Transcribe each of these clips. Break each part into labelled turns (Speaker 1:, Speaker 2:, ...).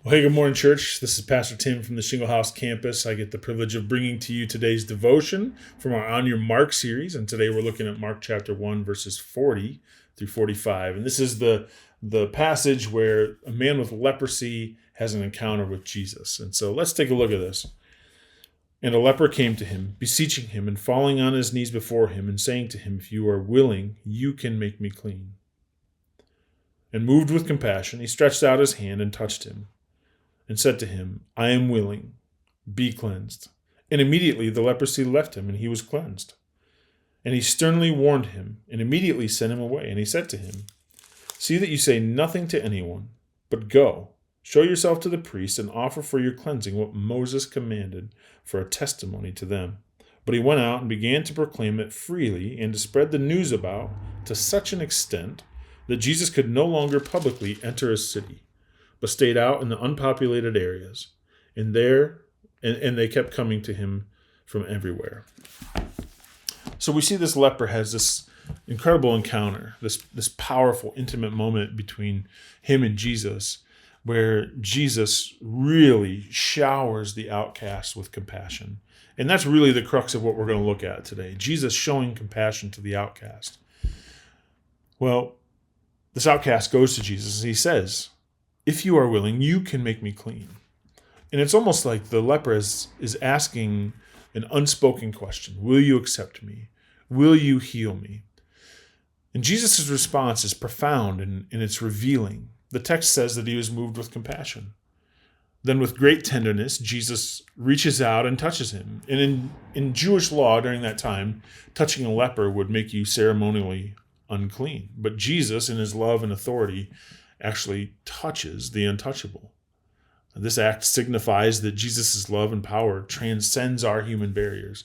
Speaker 1: Well, hey, good morning, church. This is Pastor Tim from the Shingle House campus. I get the privilege of bringing to you today's devotion from our On Your Mark series. And today we're looking at Mark chapter 1, verses 40 through 45. And this is the passage where a man with leprosy has an encounter with Jesus. And so let's take a look at this. And a leper came to him, beseeching him and falling on his knees before him and saying to him, "If you are willing, you can make me clean." And moved with compassion, he stretched out his hand and touched him, and said to him, "I am willing, be cleansed." And immediately the leprosy left him, and he was cleansed. And he sternly warned him, and immediately sent him away. And he said to him, "See that you say nothing to anyone, but go, show yourself to the priest, and offer for your cleansing what Moses commanded for a testimony to them." But he went out and began to proclaim it freely, and to spread the news about to such an extent that Jesus could no longer publicly enter a city, but stayed out in the unpopulated areas, and they kept coming to him from everywhere. So we see this leper has this incredible encounter, this powerful, intimate moment between him and Jesus, where Jesus really showers the outcast with compassion. And that's really the crux of what we're going to look at today. Jesus showing compassion to the outcast. Well, this outcast goes to Jesus and he says, "If you are willing, you can make me clean." And it's almost like the leper is asking an unspoken question. Will you accept me? Will you heal me? And Jesus' response is profound and it's revealing. The text says that he was moved with compassion. Then with great tenderness, Jesus reaches out and touches him. And in Jewish law during that time, touching a leper would make you ceremonially unclean. But Jesus, in his love and authority, actually touches the untouchable. This act signifies that Jesus' love and power transcends our human barriers.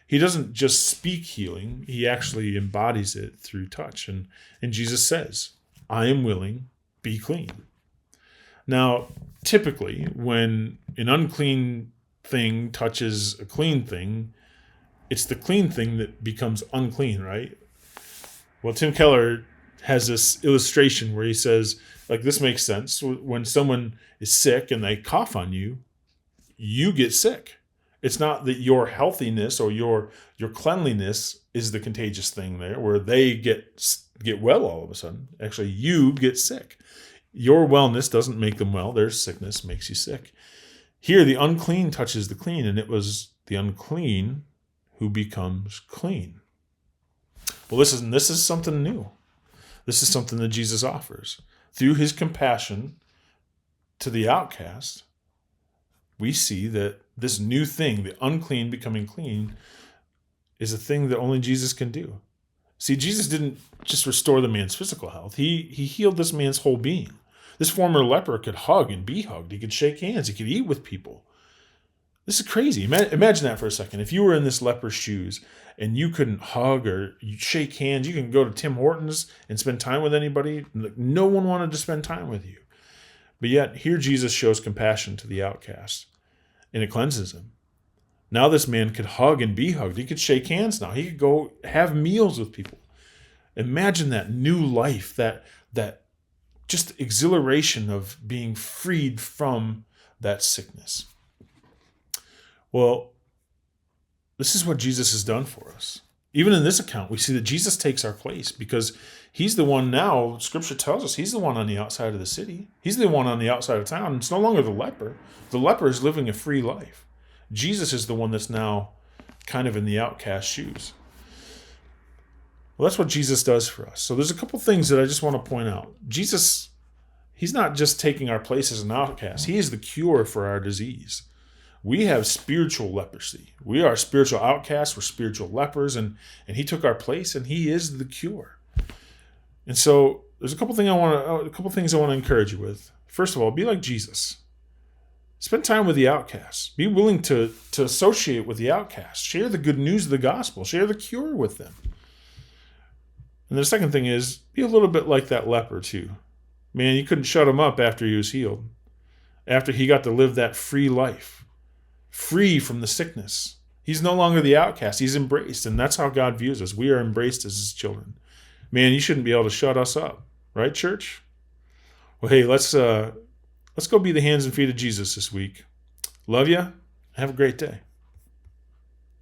Speaker 1: He doesn't just speak healing, he actually embodies it through touch. And Jesus says, "I am willing, be clean." Now, typically, when an unclean thing touches a clean thing, it's the clean thing that becomes unclean, right? Well, Tim Keller has this illustration where he says, like, this makes sense. When someone is sick and they cough on you, you get sick. It's not that your healthiness or your cleanliness is the contagious thing there, where they get well all of a sudden. Actually, you get sick. Your wellness doesn't make them well. Their sickness makes you sick. Here, the unclean touches the clean, and it was the unclean who becomes clean. Well, this is something new. This is something that Jesus offers. Through his compassion to the outcast, we see that this new thing, the unclean becoming clean, is a thing that only Jesus can do. See, Jesus didn't just restore the man's physical health. He healed this man's whole being. This former leper could hug and be hugged. He could shake hands. He could eat with people. This is crazy. Imagine that for a second. If you were in this leper's shoes and you couldn't hug or shake hands, you can go to Tim Hortons and spend time with anybody. No one wanted to spend time with you. But yet, here Jesus shows compassion to the outcast, and it cleanses him. Now this man could hug and be hugged. He could shake hands now. He could go have meals with people. Imagine that new life, that just exhilaration of being freed from that sickness. Well, this is what Jesus has done for us. Even in this account, we see that Jesus takes our place because he's the one now, Scripture tells us, he's the one on the outside of the city. He's the one on the outside of town. It's no longer the leper. The leper is living a free life. Jesus is the one that's now kind of in the outcast shoes. Well, that's what Jesus does for us. So there's a couple things that I just want to point out. Jesus, he's not just taking our place as an outcast. He is the cure for our disease. We have spiritual leprosy. We are spiritual outcasts. We're spiritual lepers, and he took our place, and he is the cure. And so there's a couple things I want to encourage you with. First of all, be like Jesus. Spend time with the outcasts. Be willing to associate with the outcasts. Share the good news of the gospel. Share the cure with them. And the second thing is, be a little bit like that leper too. Man, you couldn't shut him up after he was healed. After he got to live that free life. Free from the sickness. He's no longer the outcast. He's embraced. And that's how God views us. We are embraced as his children. Man, you shouldn't be able to shut us up. Right, church? Well, hey, let's Let's go be the hands and feet of Jesus this week. Love you. Have a great day.